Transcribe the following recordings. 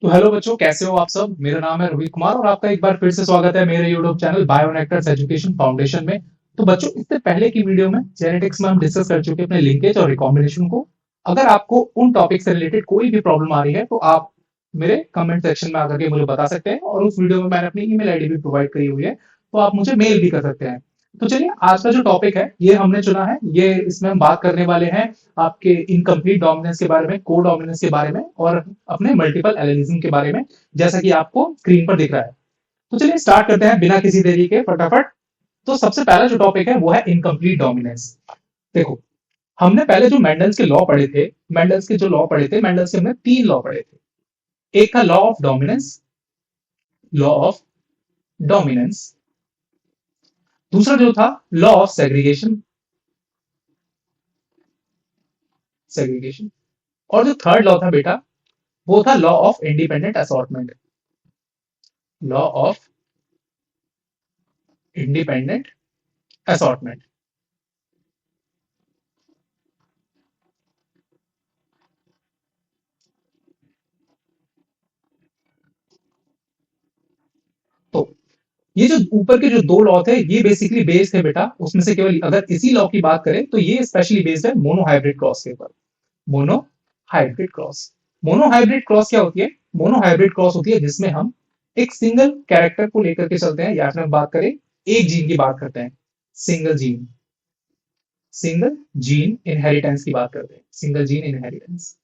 तो हेलो बच्चों, कैसे हो आप सब। मेरा नाम है रोहित कुमार और आपका एक बार फिर से स्वागत है मेरे यूट्यूब चैनल बायोनेक्टर्स एजुकेशन फाउंडेशन में। तो बच्चों, इससे पहले की वीडियो में जेनेटिक्स में हम डिस्कस कर चुके हैं अपने लिंकेज और रिकॉम्बिनेशन को। अगर आपको उन टॉपिक से रिलेटेड कोई भी प्रॉब्लम आ रही है तो आप मेरे कमेंट सेक्शन में आकर के मुझे बता सकते हैं, और उस वीडियो में मैंने अपनी ईमेल आईडी भी प्रोवाइड करी हुई है, तो आप मुझे मेल भी कर सकते हैं। तो चलिए, आज का जो टॉपिक है ये हमने चुना है, ये इसमें हम बात करने वाले हैं आपके इनकम्प्लीट डोमिनेंस के बारे में, को डोमिनेंस के बारे में, और अपने मल्टीपल एलिनिज्म के बारे में, जैसा कि आपको स्क्रीन पर दिख रहा है। तो चलिए स्टार्ट करते हैं बिना किसी देरी के, फटाफट। तो सबसे पहला जो टॉपिक है वो है इनकम्प्लीट डोमिनेंस। देखो, हमने पहले जो मेंडल्स के लॉ पढ़े थे, मेंडल्स के हमने तीन लॉ पढ़े थे। एक था law of dominance, law of dominance. दूसरा जो था लॉ ऑफ सेग्रीगेशन, सेग्रीगेशन। और जो थर्ड लॉ था बेटा, वो था law of independent assortment, law of independent assortment. तो ये जो ऊपर के जो दो लॉ थे, ये बेसिकली बेस्ड थे बेटा उसमें से, केवल अगर इसी लॉ की बात करें तो ये स्पेशली बेस्ड है मोनोहाइब्रिड क्रॉस के ऊपर। मोनोहाइब्रिड क्रॉस, मोनोहाइब्रिड क्रॉस क्या होती है? मोनोहाइब्रिड क्रॉस होती है जिसमें हम एक सिंगल कैरेक्टर को लेकर के चलते हैं, या फिर हम बात करें एक जीन की बात करते हैं, single gene, single gene inheritance की बात करते हैं, single gene inheritance.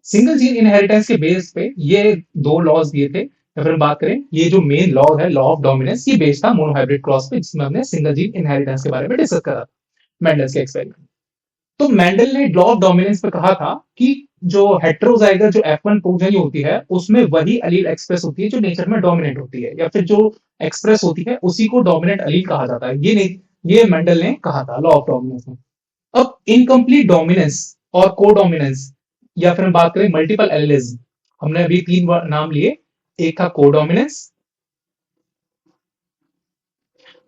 Single gene inheritance के बेस पे ये दो लॉज दिए थे, या फिर हम बात करें ये जो मेन लॉ है, लॉ ऑफ डोमिनेंस, ये बेस्ड था मोनोहाइब्रिड क्रॉस पे, जिसमें हमने सिंगल जीन इनहेरिटेंस के बारे में डिस्कस करा मेंडल्स के एक्सपेरिमेंट। तो मेंडल ने लॉ ऑफ डोमिनेंस पे कहा था कि जो हेट्रोजाइगस जो F1 प्रोजेनी होती है उसमें वही अलील एक्सप्रेस होती है जो नेचर में डोमिनेंट होती है, या फिर जो एक्सप्रेस होती है उसी को डोमिनेंट अलील कहा जाता है। ये नहीं, ये मेंडल ने कहा था लॉ ऑफ डोमिनेंस में। अब इनकम्प्लीट डोमिनेंस और कोडोमिनेंस, या फिर हम बात करें मल्टीपल एलिलिज्म, हमने अभी तीन नाम लिए। एक था कोडोमिनेंस,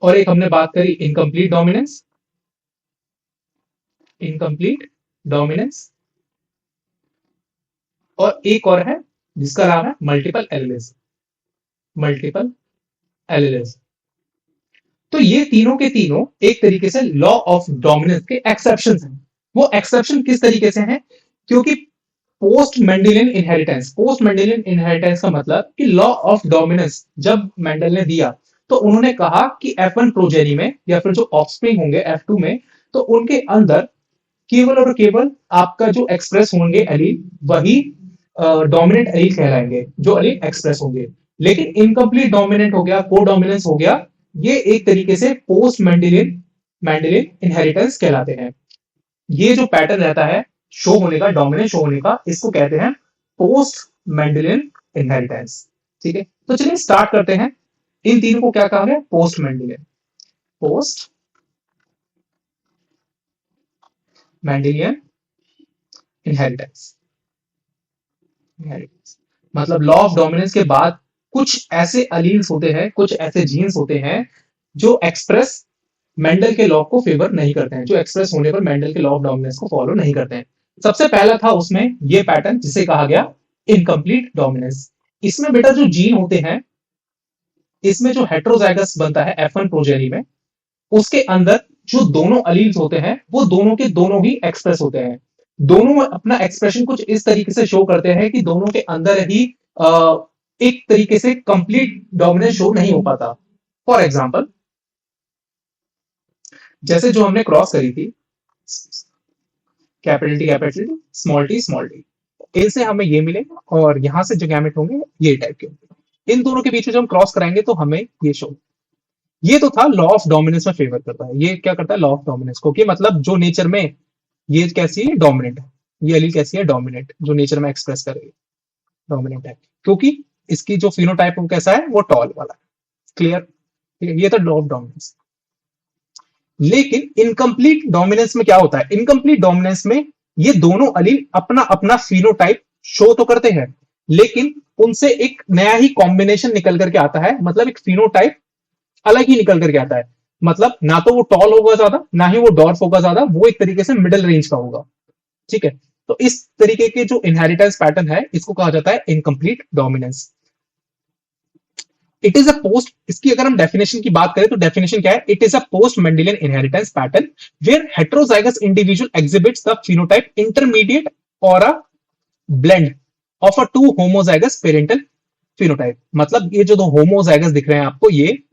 और एक हमने बात करी इनकम्प्लीट डोमिनेंस, इनकम्प्लीट डोमिनेंस, और एक और है जिसका नाम है मल्टीपल एलिलिज्म, मल्टीपल एलिलिज्म। तो ये तीनों के तीनों एक तरीके से लॉ ऑफ डोमिनेंस के एक्सेप्शन हैं। वो एक्सेप्शन किस तरीके से हैं? क्योंकि post Mendelian inheritance, post Mendelian inheritance का मतलब कि लॉ ऑफ डोमिनेंस जब मेंडल ने दिया तो उन्होंने कहा कि F1 प्रोजेनी में, या फिर जो ऑफस्प्रिंग होंगे F2 में, तो उनके अंदर केवल और केवल आपका जो एक्सप्रेस होंगे एलील, वही डोमिनेंट एलील कहलाएंगे, जो एलील एक्सप्रेस होंगे। लेकिन इनकम्प्लीट डोमिनेंट हो गया, को डोमिनेंस हो गया, ये एक तरीके से पोस्ट मेंडेलियन मेंडेलियन इनहेरिटेंस कहलाते हैं। ये जो पैटर्न रहता है शो होने का, डोमिनेंट शो होने का, इसको कहते हैं पोस्ट मेंडेलियन इनहेरिटेंस। ठीक है, तो चलिए स्टार्ट करते हैं। इन तीनों को क्या कहा गया? Post Mendelian, post Mendelian inheritance. मतलब लॉ ऑफ डोमिनेंस के बाद कुछ ऐसे अलील्स होते हैं, कुछ ऐसे जीन्स होते हैं जो एक्सप्रेस मेंडल के लॉ को फेवर नहीं करते हैं, जो एक्सप्रेस होने पर मेंडल के लॉ ऑफ डोमिनेंस को फॉलो नहीं करते हैं। सबसे पहला था उसमें ये पैटर्न जिसे कहा गया इनकम्प्लीट डोमिनेंस। इसमें बेटा जो जीन होते हैं, इसमें जो हेट्रोजाइगस बनता है F1 प्रोजेनी में, उसके अंदर जो दोनों अलील्स होते हैं वो दोनों के दोनों ही एक्सप्रेस होते हैं। दोनों अपना एक्सप्रेशन कुछ इस तरीके से शो करते हैं कि दोनों के अंदर ही एक तरीके से कंप्लीट डोमिनेंस शो नहीं हो पाता। फॉर एग्जाम्पल, जैसे जो हमने क्रॉस करी थी, कैपिटल टी स्मॉल टी, इनसे हमें ये मिलेगा, और यहां से जो गैमेट होंगे ये टाइप के होंगे। इन दोनों के बीच में जब हम क्रॉस कराएंगे तो हमें ये शो, ये तो था लॉ ऑफ डोमिनेंस में फेवर करता है। ये क्या करता है? लॉ ऑफ डोमिनेंस को, कि मतलब जो नेचर में ये कैसी है? डोमिनेंट है। ये एलील कैसी है? डोमिनेंट, जो नेचर में एक्सप्रेस करेगी, डोमिनेंट है, क्योंकि इसकी जो फिनोटाइप वो कैसा है? वो टॉल वाला है। क्लियर? ठीक है, ये तो लॉ ऑफ डोमिनेंस। लेकिन इनकम्प्लीट डोमिनेंस में क्या होता है? इनकम्प्लीट डोमिनेंस में ये दोनों अलील अपना अपना फिनोटाइप शो तो करते हैं, लेकिन उनसे एक नया ही कॉम्बिनेशन निकल करके आता है, मतलब एक फिनोटाइप अलग ही निकल करके आता है। मतलब ना तो वो टॉल होगा ज्यादा, ना ही वो डॉर्फ होगा ज्यादा, वो एक तरीके से मिडिल रेंज का होगा। ठीक है, तो इस तरीके के जो इनहेरिटेंस पैटर्न है इसको कहा जाता है incomplete dominance. It is a post, इसकी अगर हम डेफिनेशन की बात करें तो डेफिनेशन क्या है, it is a post Mendelian inheritance pattern where heterozygous individual exhibits the phenotype intermediate और a blend of a two homozygous parental phenotype. मतलब ये जो दो होमोजाइगस दिख रहे हैं आपको, ये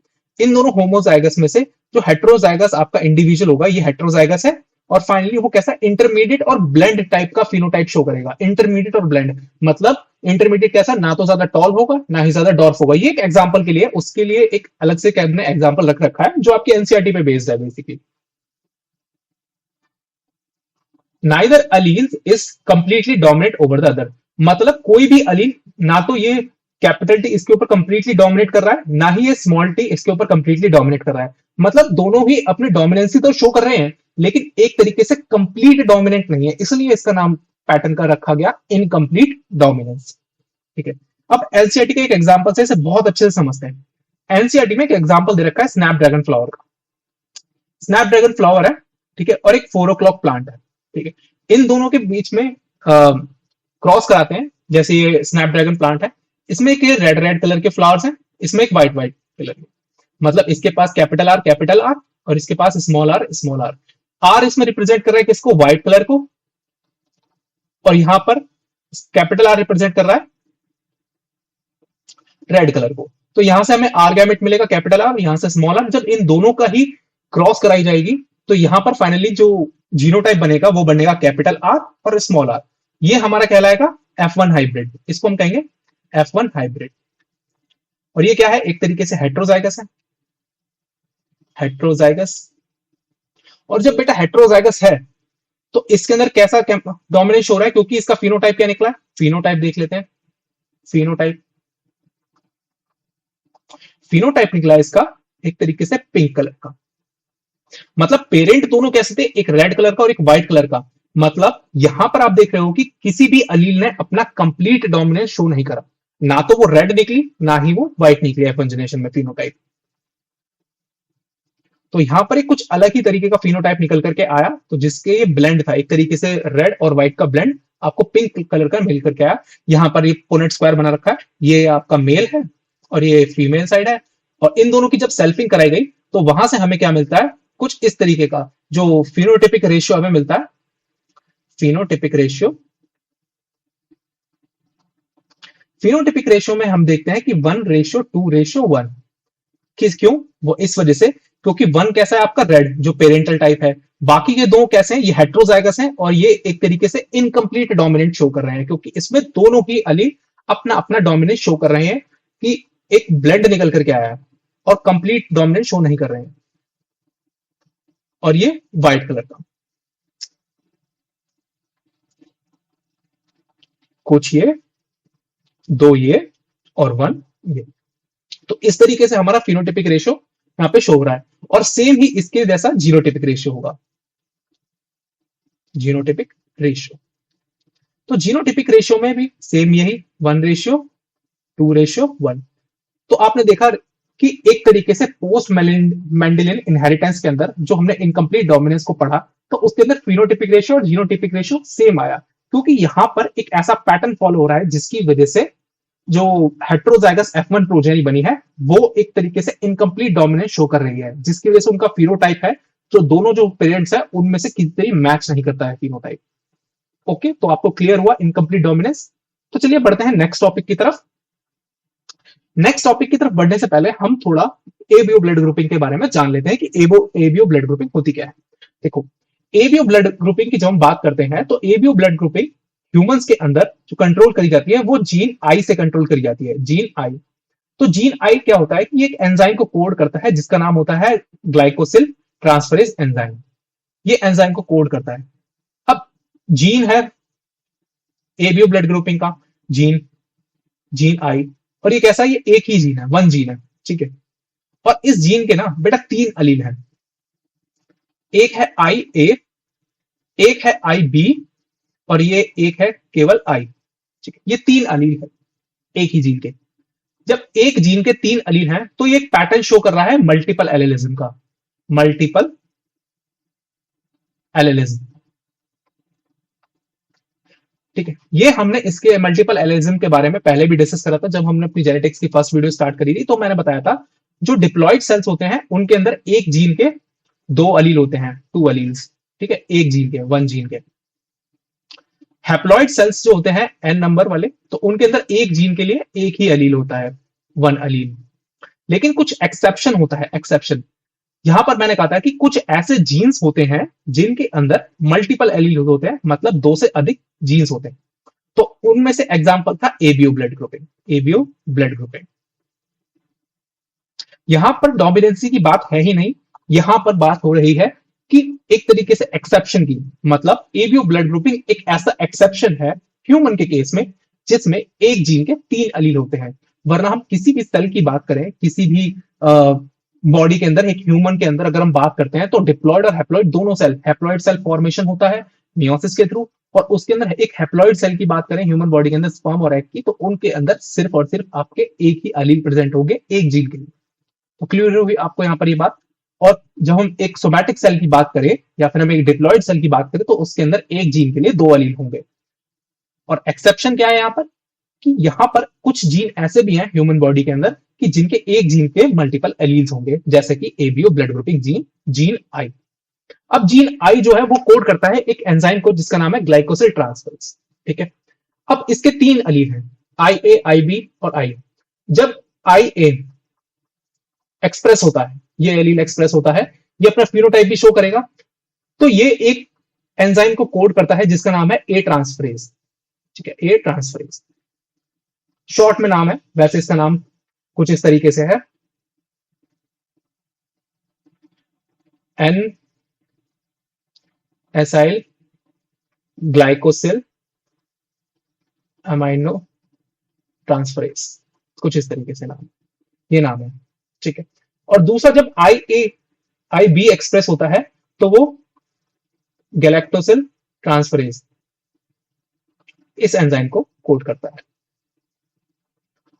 इन दोनों होमोजाइगस में से जो हेटेरोजाइगस आपका इंडिविजुअल होगा ये हेटेरोजाइगस है, और फाइनली वो कैसा इंटरमीडिएट और ब्लेंड टाइप का फिनोटाइप शो करेगा। इंटरमीडिएट और ब्लेंड मतलब इंटरमीडिएट कैसा, ना तो ज्यादा टॉल होगा ना ही ज्यादा डॉर्फ होगा। ये एक एग्जांपल के लिए, उसके लिए एक अलग से कैब ने एग्जांपल रख रखा है जो आपकी एनसीईआरटी पे बेस्ड है basically. Neither allele is completely dominate over the other, मतलब कोई भी अलील, ना तो ये कैपिटल टी इसके ऊपर कंप्लीटली डोमिनेट कर रहा है, ना ही ये स्मॉल टी इसके ऊपर कंप्लीटली डोमिनेट कर रहा है। मतलब दोनों ही अपनी डोमिनेंसी तो शो कर रहे हैं लेकिन एक तरीके से कंप्लीट डोमिनेंट नहीं है, इसलिए इसका नाम पैटर्न का रखा गया इनकम्प्लीट डोमिनेंस। ठीक है, अब एलसीआरटी का एक एग्जांपल से इसे बहुत अच्छे से समझते हैं। एनसीईआरटी में एक एग्जांपल दे रखा है स्नैपड्रैगन फ्लावर का। स्नैपड्रैगन फ्लावर है, ठीक है, और एक 4 o'clock प्लांट है, ठीक है। इन दोनों के बीच में क्रॉस कराते हैं, जैसे ये स्नैपड्रैगन प्लांट है, इसमें एक रेड रेड कलर के फ्लावर्स हैं, इसमें एक व्हाइट व्हाइट कलर के, मतलब इसके पास कैपिटल आर और इसके पास small R small R. R इसमें रिप्रेजेंट कर रहा है किसको, व्हाइट कलर को, और यहां पर कैपिटल आर रिप्रेजेंट कर रहा है रेड कलर को। तो यहां से हमें आर गैमेट मिलेगा कैपिटल आर, यहां से स्मॉल आर। जब इन दोनों का ही क्रॉस कराई जाएगी तो यहां पर फाइनली जो जीनोटाइप बनेगा वो बनेगा कैपिटल आर और स्मॉल आर। ये हमारा कहलाएगा F1 हाइब्रिड, इसको हम कहेंगे F1 हाइब्रिड। और ये क्या है, एक तरीके से हेट्रोजाइगस है, हेट्रोजाइगस। और जब बेटा हेट्रोजाइगस है तो इसके अंदर कैसा डोमिनेंस हो रहा है, क्योंकि इसका फिनोटाइप क्या निकला है, फिनोटाइप देख लेते हैं। फिनोटाइप, फिनोटाइप निकला है इसका एक तरीके से पिंक कलर का। मतलब पेरेंट दोनों कैसे थे, एक रेड कलर का और एक व्हाइट कलर का। मतलब यहां पर आप देख रहे हो कि किसी भी अलील ने अपना कंप्लीट डोमिनेंस शो नहीं करा, ना तो वो रेड निकली ना ही वो व्हाइट निकली एफ1 जनरेशन में फिनोटाइप। तो यहां पर एक कुछ अलग ही तरीके का फिनोटाइप निकल करके आया, तो जिसके ये ब्लेंड था, एक तरीके से रेड और व्हाइट का ब्लेंड आपको पिंक कलर का मिल करके आया। यहां पर ये पोनेट स्क्वायर बना रखा है, ये आपका मेल है और ये फीमेल साइड है। और इन दोनों की जब सेल्फिंग कराई गई तो वहां से हमें क्या मिलता है, कुछ इस तरीके का जो फिनोटिपिक रेशियो हमें मिलता है। फिनोटिपिक रेशियो, फिनोटिपिक रेशियो में हम देखते हैं कि 1:2:1। किस, क्यों, वो इस वजह से क्योंकि वन कैसा है आपका रेड जो पेरेंटल टाइप है, बाकी के दो कैसे हैं, ये हेट्रोजाइगस हैं और ये एक तरीके से इनकम्प्लीट डोमिनेंट शो कर रहे हैं, क्योंकि इसमें दोनों ही अली अपना अपना डोमिनेंस शो कर रहे हैं कि एक ब्लेंड निकल करके आया है और कंप्लीट डोमिनेंस शो नहीं कर रहे हैं। और ये व्हाइट कलर का, कुछ ये, दो ये और वन ये। तो इस तरीके से हमारा फिनोटिपिक रेशियो यहाँ पे शो हो रहा है, और सेम ही इसके जैसा जीनोटिपिक रेशियो होगा, जीनोटिपिक रेशियो। तो जीनोटिपिक रेशियो में भी सेम यही 1:2:1। तो आपने देखा कि एक तरीके से पोस्ट मेंडेलियन इनहेरिटेंस के अंदर जो हमने इनकम्प्लीट डोमिनेंस को पढ़ा, तो उसके अंदर फिनोटिपिक रेशियो और जीनोटिपिक रेशियो सेम आया, क्योंकि यहां पर एक ऐसा पैटर्न फॉलो हो रहा है जिसकी वजह से जो हेट्रोजाइगस F1 प्रोजेनी बनी है वो एक तरीके से इनकम्प्लीट डोमिनेंस शो कर रही है, जिसकी वजह से उनका फिनोटाइप है जो दोनों जो पेरेंट्स है उनमें से किसी भी मैच नहीं करता है फिनोटाइप। ओके, तो आपको क्लियर हुआ इनकम्प्लीट डोमिनेंस। तो चलिए बढ़ते हैं नेक्स्ट टॉपिक की तरफ। नेक्स्ट टॉपिक की तरफ बढ़ने से पहले हम थोड़ा एबीओ ब्लड ग्रुपिंग के बारे में जान लेते हैं कि एबीओ ब्लड ग्रुपिंग होती क्या है। देखो, एबीओ ब्लड ग्रुपिंग की जब हम बात करते हैं तो एबीओ ब्लड ग्रुपिंग ह्यूमंस के अंदर जो कंट्रोल करी जाती है वो जीन आई से कंट्रोल करी जाती है, जीन आई। तो जीन आई क्या होता है कि एक एंजाइम को कोड करता है जिसका नाम होता है ग्लाइकोसिल ट्रांसफरेज एंजाइम। ये एंजाइम को कोड करता है। अब जीन है एबीओ ब्लड ग्रुपिंग का, जीन, जीन आई, और ये कैसा, ये एक ही जीन है, वन जीन है, ठीक है। और इस जीन के ना बेटा 3 अलील हैं, एक है आई ए, एक है आई बी, और ये एक है केवल आई, ठीक है। ये 3 अलील है एक ही जीन के। जब एक जीन के 3 अलील हैं तो ये एक पैटर्न शो कर रहा है मल्टीपल एलिलिज्म का, मल्टीपल एलिलिज्म। ठीक है, ये हमने इसके मल्टीपल एलिज्म के बारे में पहले भी डिस्कस करा था जब हमने अपनी जेनेटिक्स की फर्स्ट वीडियो स्टार्ट करी थी। तो मैंने बताया था जो डिप्लॉइड सेल्स होते हैं उनके अंदर एक जीन के दो अलील होते हैं, टू अलील्स, ठीक है, एक जीन के, वन जीन के। हैप्लॉइड सेल्स जो होते हैं एन नंबर वाले, तो उनके अंदर एक जीन के लिए एक ही अलील होता है, वन अलील। लेकिन कुछ एक्सेप्शन होता है, एक्सेप्शन। यहां पर मैंने कहा था कि कुछ ऐसे जीन्स होते हैं जिनके अंदर मल्टीपल एलील होते हैं, मतलब दो से अधिक जीन्स होते हैं। तो उनमें से एग्जांपल था ABO blood grouping, ABO blood grouping. यहां पर डोमिनेंसी की बात है ही नहीं, यहां पर बात हो रही है कि एक तरीके से एक्सेप्शन की। मतलब एबीओ ब्लड ग्रुपिंग एक ऐसा एक्सेप्शन है ह्यूमन के केस में जिसमें एक जीन के तीन अलील होते हैं। वरना हम किसी भी सेल की बात करें, किसी भी बॉडी के अंदर, एक ह्यूमन के अंदर अगर हम बात करते हैं, तो डिप्लॉइड और हैप्लॉइड दोनों सेल, हैप्लॉइड सेल फॉर्मेशन होता है मियोसिस के थ्रू, और उसके अंदर एक हैप्लॉइड सेल की बात करें ह्यूमन बॉडी के अंदर, स्पर्म और एग की, तो उनके अंदर सिर्फ और सिर्फ आपके एक ही अलील प्रेजेंट होंगे एक जीन के लिए। तो क्लियर हुई आपको यहां पर ये बात। और जब हम एक सोमैटिक सेल की बात करें या फिर हम एक डिप्लॉइड सेल की बात करें, तो उसके अंदर एक जीन के लिए दो अलील होंगे। और एक्सेप्शन क्या है यहां पर, कि यहां पर कुछ जीन ऐसे भी हैं ह्यूमन बॉडी के अंदर कि जिनके एक जीन के मल्टीपल एलील्स होंगे, जैसे कि ABO blood grouping gene, gene I. अब जीन आई जो है वो कोड करता है एक एंजाइम को जिसका नाम है ग्लाइकोसिल ट्रांसफरेज, ठीक है। अब इसके तीन अलील हैं, आई ए, आई बी और आई। जब आई ए एक्सप्रेस होता है, ये एलील एक्सप्रेस होता है, ये अपना फिनोटाइप भी शो करेगा। तो ये एक एंजाइम को कोड करता है जिसका नाम है ए ट्रांसफरेज, ठीक है, ए ट्रांसफरेज शॉर्ट में नाम है। वैसे इसका नाम कुछ इस तरीके से है, N acyl glycosyl amino transferase, कुछ इस तरीके से नाम, ये नाम है, ठीक है। और दूसरा जब आई बी एक्सप्रेस होता है तो वो गैलेक्टोसिल ट्रांसफरेज इस एंजाइम को कोड करता है।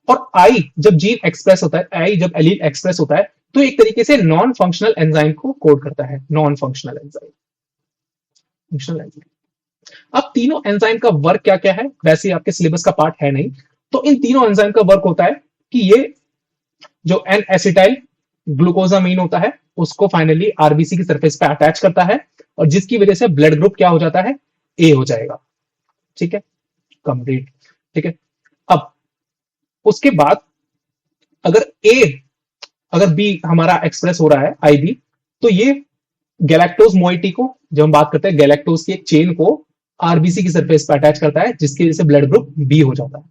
और आई जब जीन एक्सप्रेस होता है, आई जब एलील एक्सप्रेस होता है, तो एक तरीके से नॉन फंक्शनल एंजाइम को कोड करता है, non functional enzyme, functional enzyme. अब तीनों एंजाइम का वर्क क्या क्या है, वैसे आपके सिलेबस का पार्ट है नहीं, तो इन तीनों एंजाइम का वर्क होता है कि ये जो एन एसिटाइल ग्लूकोजामीन होता है उसको फाइनली आरबीसी की सरफेस पे अटैच करता है, और जिसकी वजह से ब्लड ग्रुप क्या हो जाता है, ए हो जाएगा, ठीक है, कंप्लीट, ठीक है। अब उसके बाद अगर अगर बी हमारा एक्सप्रेस हो रहा है, आई बी, तो ये गैलेक्टोज मोइटी को, जब हम बात करते हैं गैलेक्टोज की एक चेन को आरबीसी की सरफेस पर अटैच करता है, जिसकी वजह से ब्लड ग्रुप बी हो जाता है,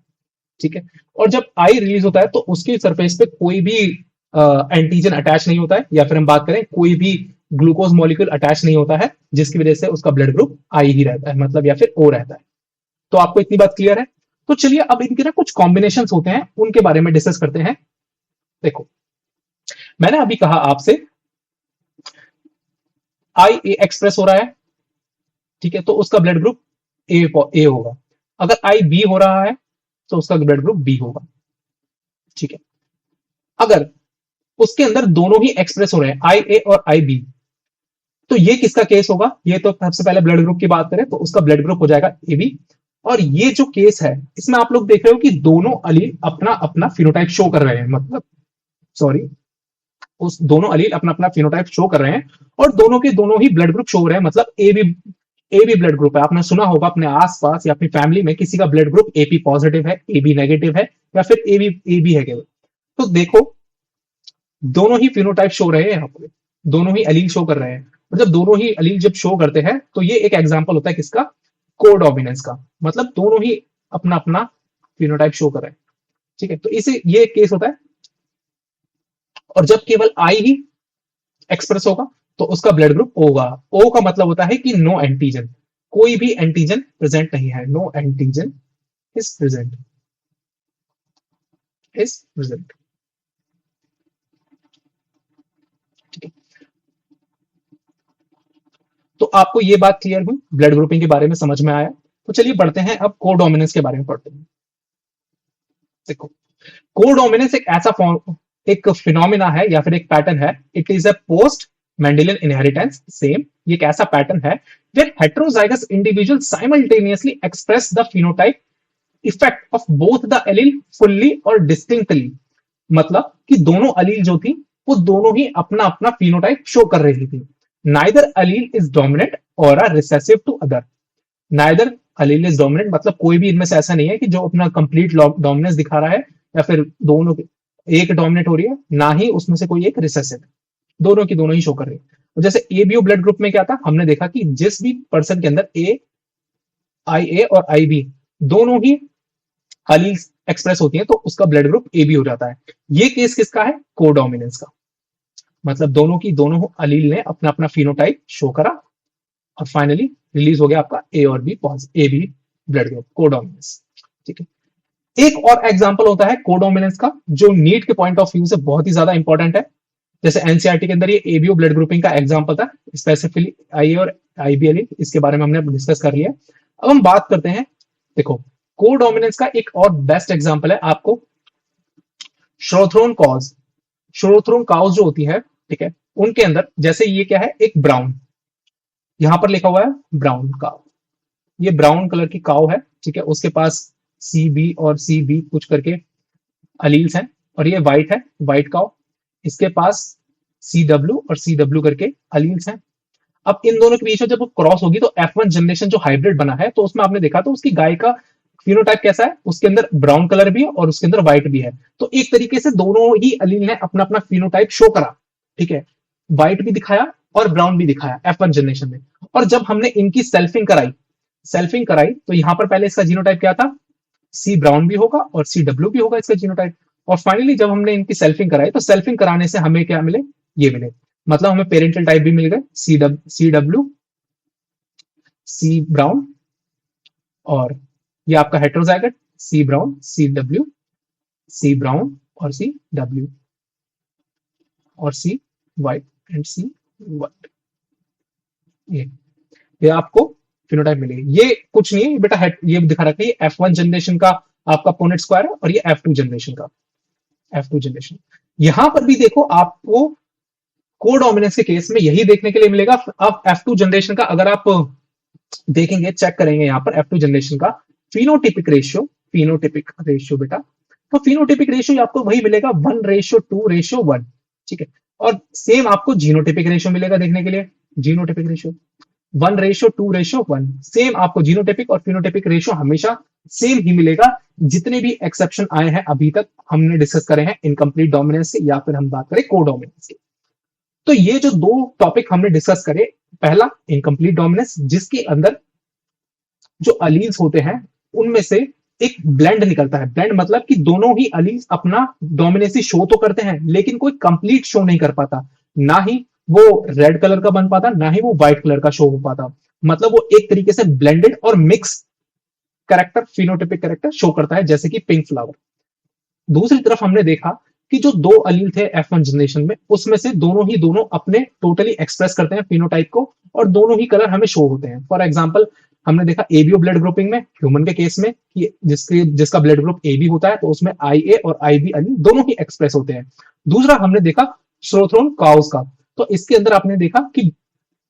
ठीक है। और जब आई रिलीज होता है तो उसकी सरफेस पे कोई भी एंटीजन अटैच नहीं होता है, या फिर हम बात करें कोई भी ग्लूकोज मॉलिक्यूल अटैच नहीं होता है, जिसकी वजह से उसका ब्लड ग्रुप आई ही रहता है, मतलब या फिर ओ रहता है। तो आपको इतनी बात क्लियर है। तो चलिए अब इनके ना कुछ कॉम्बिनेशन होते हैं, उनके बारे में डिस्कस करते हैं। देखो, मैंने अभी कहा आपसे आई ए एक्सप्रेस हो रहा है, ठीक है, तो उसका ब्लड ग्रुप ए होगा। अगर आई बी हो रहा है तो उसका ब्लड ग्रुप बी होगा, ठीक है। अगर उसके अंदर दोनों ही एक्सप्रेस हो रहे हैं, आई ए और आई बी, तो ये किसका केस होगा, ये तो सबसे पहले ब्लड ग्रुप की बात करें तो उसका ब्लड ग्रुप हो जाएगा ए बी। और ये जो केस है इसमें आप लोग देख रहे हो कि दोनों अलील अपना अपना फिनोटाइप शो कर रहे हैं, मतलब सॉरी, उस दोनों अलील अपना अपना फिनोटाइप शो कर रहे हैं, और दोनों के दोनों ही ब्लड ग्रुप शो हो रहे हैं, मतलब ए बी ब्लड ग्रुप है। आपने सुना होगा अपने आसपास या अपनी फैमिली में किसी का ब्लड ग्रुप एपी पॉजिटिव है, ए बी नेगेटिव है, या फिर ए बी है केवल। तो देखो दोनों ही फिनोटाइप शो रहे हैं, यहाँ पे दोनों ही अलील शो कर रहे हैं। और जब दोनों ही अलील जब शो करते हैं तो ये एक एग्जांपल होता है किसका, कोडोमिनेंस का, मतलब दोनों ही अपना अपना फिनोटाइप शो कर रहे हैं, ठीक है। तो इसे ये एक केस होता है। और जब केवल आई ही एक्सप्रेस होगा तो उसका ब्लड ग्रुप ओ होगा। ओ का मतलब होता है कि नो एंटीजन, कोई भी एंटीजन प्रेजेंट नहीं है, no antigen is present, is present, ठीक है। तो आपको ये बात क्लियर हुई, ब्लड ग्रुपिंग के बारे में समझ में आया। तो चलिए बढ़ते हैं अब कोडोमिनेंस के बारे में पढ़ते हैं। देखो, कोडोमिनेंस एक ऐसा फॉर्म, एक फिनोमिना है या फिर एक पैटर्न है, it is a post Mendelian inheritance same, ये एक ऐसा पैटर्न है where heterozygous individuals simultaneously express the phenotype effect of both the allele fully और distinctly, मतलब कि दोनों अलील जो थी वो दोनों ही अपना अपना फिनोटाइप शो कर रही थी. नाइदर अलील इज डोमिनेंट और are recessive to other. Neither allele is dominant मतलब कोई भी इनमें से ऐसा नहीं है कि जो अपना कंप्लीट डोमिनेंस दिखा रहा है या फिर दोनों एक डोमिनेट हो रही है, ना ही उसमें से कोई एक रिसेसिव. दोनों की दोनों ही शो कर रही है. तो जैसे एबीओ ब्लड ग्रुप में क्या था, हमने देखा कि जिस भी पर्सन के अंदर आई ए और आई बी दोनों ही अलील एक्सप्रेस होती है तो उसका ब्लड ग्रुप ए बी हो जाता है. ये केस किसका है, कोडोमिनेंस का. मतलब दोनों की दोनों अलील ने अपना अपना फिनोटाइप शो करा और फाइनली रिलीज हो गया आपका ए और B A B blood group, codominance. ठीक है. एक और एग्जांपल होता है कोडोमिनेंस का जो नीट के पॉइंट ऑफ व्यू से बहुत ही ज्यादा इंपॉर्टेंट है. जैसे एनसीईआरटी के अंदर ये एबीओ ब्लड ग्रुपिंग का एग्जांपल था, स्पेसिफिकली आई और आईबी एलील, इसके बारे में हमने डिस्कस कर लिया. अब हम बात करते हैं, देखो कोडोमिनेंस का एक और बेस्ट एग्जांपल है आपको श्रोथ्रोन कॉज. श्रोथ्रोन काउज जो होती है, ठीक है, उनके अंदर जैसे ये क्या है, एक ब्राउन, यहां पर लिखा हुआ है ब्राउन काउ, ये ब्राउन कलर की काउ है. ठीक है, उसके पास सी बी और सी बी कुछ करके अलील्स हैं, और ये व्हाइट है, व्हाइट काउ, इसके पास सी डब्ल्यू और सी डब्ल्यू करके अलील्स हैं. अब इन दोनों के बीच में जब वो क्रॉस होगी तो F1 जनरेशन जो हाइब्रिड बना है तो उसमें आपने देखा तो उसकी गाय का फिनोटाइप कैसा है, उसके अंदर ब्राउन कलर भी है और उसके अंदर व्हाइट भी है. तो एक तरीके से दोनों ही अलील ने अपना अपना फिनोटाइप शो करा. ठीक है, व्हाइट भी दिखाया और ब्राउन भी दिखाया F1 जनरेशन में. और जब हमने इनकी सेल्फिंग कराई तो यहां पर पहले इसका जीनोटाइप क्या था, सी ब्राउन भी होगा और सी डब्ल्यू भी होगा इसका जीनोटाइप. और फाइनली जब हमने इनकी सेल्फिंग कराई तो सेल्फिंग कराने से हमें क्या मिले, ये मिले, मतलब हमें पेरेंटल टाइप भी मिल गए, सी डब्ल्यू सी ब्राउन, और ये आपका heterozygote C brown C W C brown और सी डब्ल्यू और C white and C white. ये आपको फिनोटाइप मिलेगी. ये कुछ नहीं है बेटा, ये दिखा रखा है F1 जनरेशन का आपका पोनेट स्क्वायर है और ये F2 जनरेशन का, F2 जनरेशन. यहां पर भी देखो आपको कोडोमिनेंस के केस में यही देखने के लिए मिलेगा. अब F2 जनरेशन का अगर आप देखेंगे, चेक करेंगे यहां पर F2 जनरेशन का फिनोटिपिक रेशियो बेटा, तो फिनोटिपिक रेशियो आपको वही मिलेगा 1:2:1. ठीक है, और सेम आपको जीनोटिपिक रेशियो मिलेगा देखने के लिए, जीनोटिपिक रेशियो 1:2:1. सेम आपको जीनोटिपिक और फिनोटिपिक रेशियो हमेशा सेम ही मिलेगा. जितने भी एक्सेप्शन आए हैं अभी तक हमने डिस्कस करे हैं इनकम्प्लीट डोमिनेंस के, या फिर हम बात करें कोडोमिनेंस की. तो ये जो दो टॉपिक हमने डिस्कस करे, पहला इनकम्प्लीट डोमिनेंस जिसके अंदर जो अलील्स होते हैं उनमें से एक ब्लेंड निकलता है. ब्लेंड मतलब कि दोनों ही अलील्स अपना डोमिनेंसी शो तो करते हैं लेकिन कोई कंप्लीट शो नहीं कर पाता, ना ही वो रेड कलर का बन पाता, ना ही वो व्हाइट कलर का शो हो पाता. मतलब वो एक तरीके से ब्लेंडेड और mix character, phenotypic character show करता है, जैसे कि पिंक फ्लावर. दूसरी तरफ हमने देखा कि जो दो अलील थे F1 जनरेशन में, उसमें से दोनों अपने टोटली एक्सप्रेस करते हैं फिनोटाइप को और दोनों ही कलर हमें शो होते हैं. फॉर एग्जांपल हमने देखा एबीओ ब्लड ग्रुपिंग में, ह्यूमन के केस में, कि जिसका ब्लड ग्रुप ए बी होता है तो उसमें आई ए और आई बी अलील दोनों ही एक्सप्रेस होते हैं. दूसरा हमने देखा श्रोथ्रोन काउस का, तो इसके अंदर आपने देखा कि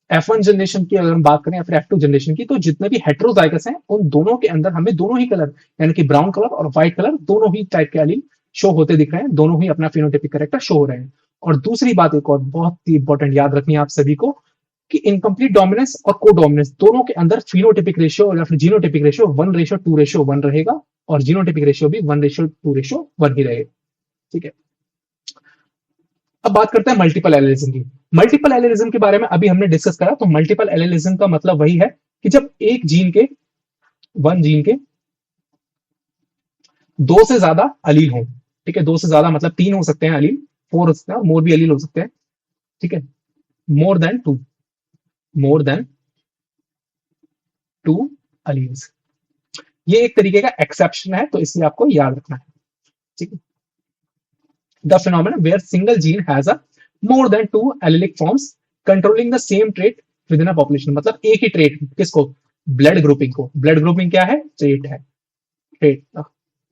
F1 जनरेशन की अगर हम बात करें या फिर F2 जनरेशन की, तो जितने भी हेट्रोजाइगस हैं उन दोनों के अंदर हमें दोनों ही कलर यानी कि ब्राउन कलर और व्हाइट कलर दोनों ही टाइप के अलील शो होते दिख रहे हैं, दोनों ही अपना फिनोटिपिक कैरेक्टर शो हो रहे हैं. और दूसरी बात एक और बहुत ही इंपॉर्टेंट याद रखनी है आप सभी को कि इनकम्प्लीट डोमिनेंस और कोडोमिनेंस दोनों के अंदर फिनोटिपिक रेशियो या फिर जीनोटिपिक रेशियो 1:2:1 रहेगा और जीनोटिपिक रेशियो भी 1:2:1 ही रहेगा. ठीक है, अब बात करते हैं मल्टीपल एलिलिज्म की. मल्टीपल एलिलिज्म के बारे में अभी हमने डिस्कस करा. तो मल्टीपल एलिलिज्म का मतलब वही है कि जब एक जीन के दो से ज्यादा अलील हो. ठीक है, दो से ज्यादा मतलब 3 हो सकते हैं अलील, 4 हो सकते हैं, मोर भी अलील हो सकते हैं. ठीक है, मोर देन टू अलील्स, ये एक तरीके का एक्सेप्शन है तो इसलिए आपको याद रखना है. ठीक है, the phenomenon where single gene has a more than 2 allelic forms controlling the same trait within a population. मतलब एक ही ट्रेट, किसको, ब्लड ग्रुपिंग को. ब्लड ग्रुपिंग क्या है, ट्रेट है. ट्रेट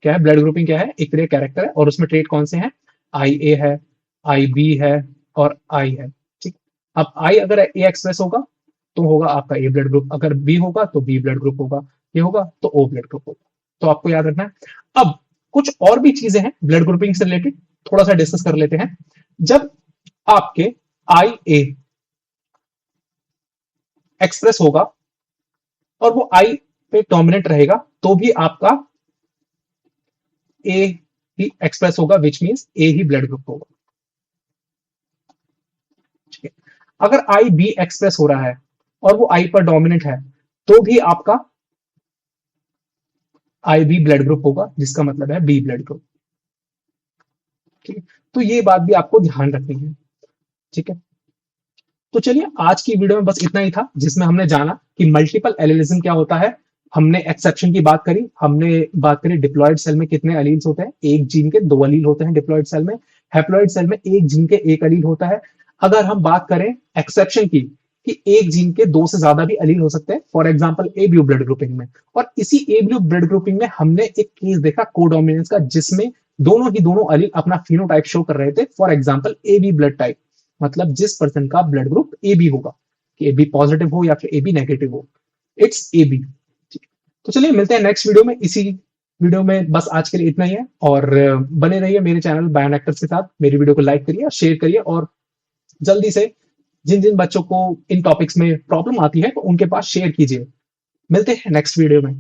क्या है, ब्लड ग्रुपिंग क्या है, एक तरह कैरेक्टर है और उसमें ट्रेट कौन से हैं, आई ए है, आई बी है और आई है. ठीक, अब आई अगर ए एक्सप्रेस होगा तो होगा आपका ए ब्लड ग्रुप, अगर बी होगा तो बी ब्लड ग्रुप होगा, ये होगा तो ओ ब्लड ग्रुप होगा। तो आपको याद रखना है। अब कुछ और भी चीजें हैं ब्लड ग्रुपिंग से रिलेटेड, थोड़ा सा डिस्कस कर लेते हैं। जब आपके आई ए एक्सप्रेस होगा और वो आई पे डोमिनेंट रहेगा तो भी आपका ए ही एक्सप्रेस होगा, which means A he blood group होगा। ठीक है। अगर आई बी एक्सप्रेस हो रहा है और वो आई पर डोमिनेंट है तो भी आपका आई बी ब्लड ग्रुप होगा, जिसका मतलब है बी ब्लड ग्रुप। ठीक है। तो ये बात भी आपको ध्यान रखनी है। ठीक है। तो चलिए आज की वीडियो में बस इतना ही था, जिसमें हमने जाना कि मल्टीपल एलिलिज्म क्या होता है, हमने एक्सेप्शन की बात करी, हमने बात करी डिप्लॉयड सेल में कितने अलील्स होते हैं, एक जीन के दो अलील होते हैं डिप्लॉयड सेल में, हैप्लॉयड सेल में एक जीन के एक अलील होता है। अगर हम बात करें एक्सेप्शन की, कि एक जीन के दो से ज्यादा भी अलील हो सकते हैं, for example A blue blood grouping में। और इसी ए ब्लू ब्लड ग्रुपिंग में हमने एक केस देखा कोडोमिनेंस का, जिसमें दोनों ही दोनों अलील अपना फिनोटाइप शो कर रहे थे, for example A B blood type, मतलब जिस पर्सन का ब्लड ग्रुप ए बी होगा, कि ए बी पॉजिटिव हो या फिर ए बी नेगेटिव हो, इट्स ए बी। तो चलिए मिलते हैं नेक्स्ट वीडियो में। इसी वीडियो में बस आज के लिए इतना ही है, और बने रहिए मेरे चैनल बायोनेक्टर्स के साथ। मेरी वीडियो को लाइक करिए और शेयर करिए, और जल्दी से जिन जिन बच्चों को इन टॉपिक्स में प्रॉब्लम आती है तो उनके पास शेयर कीजिए। मिलते हैं नेक्स्ट वीडियो में।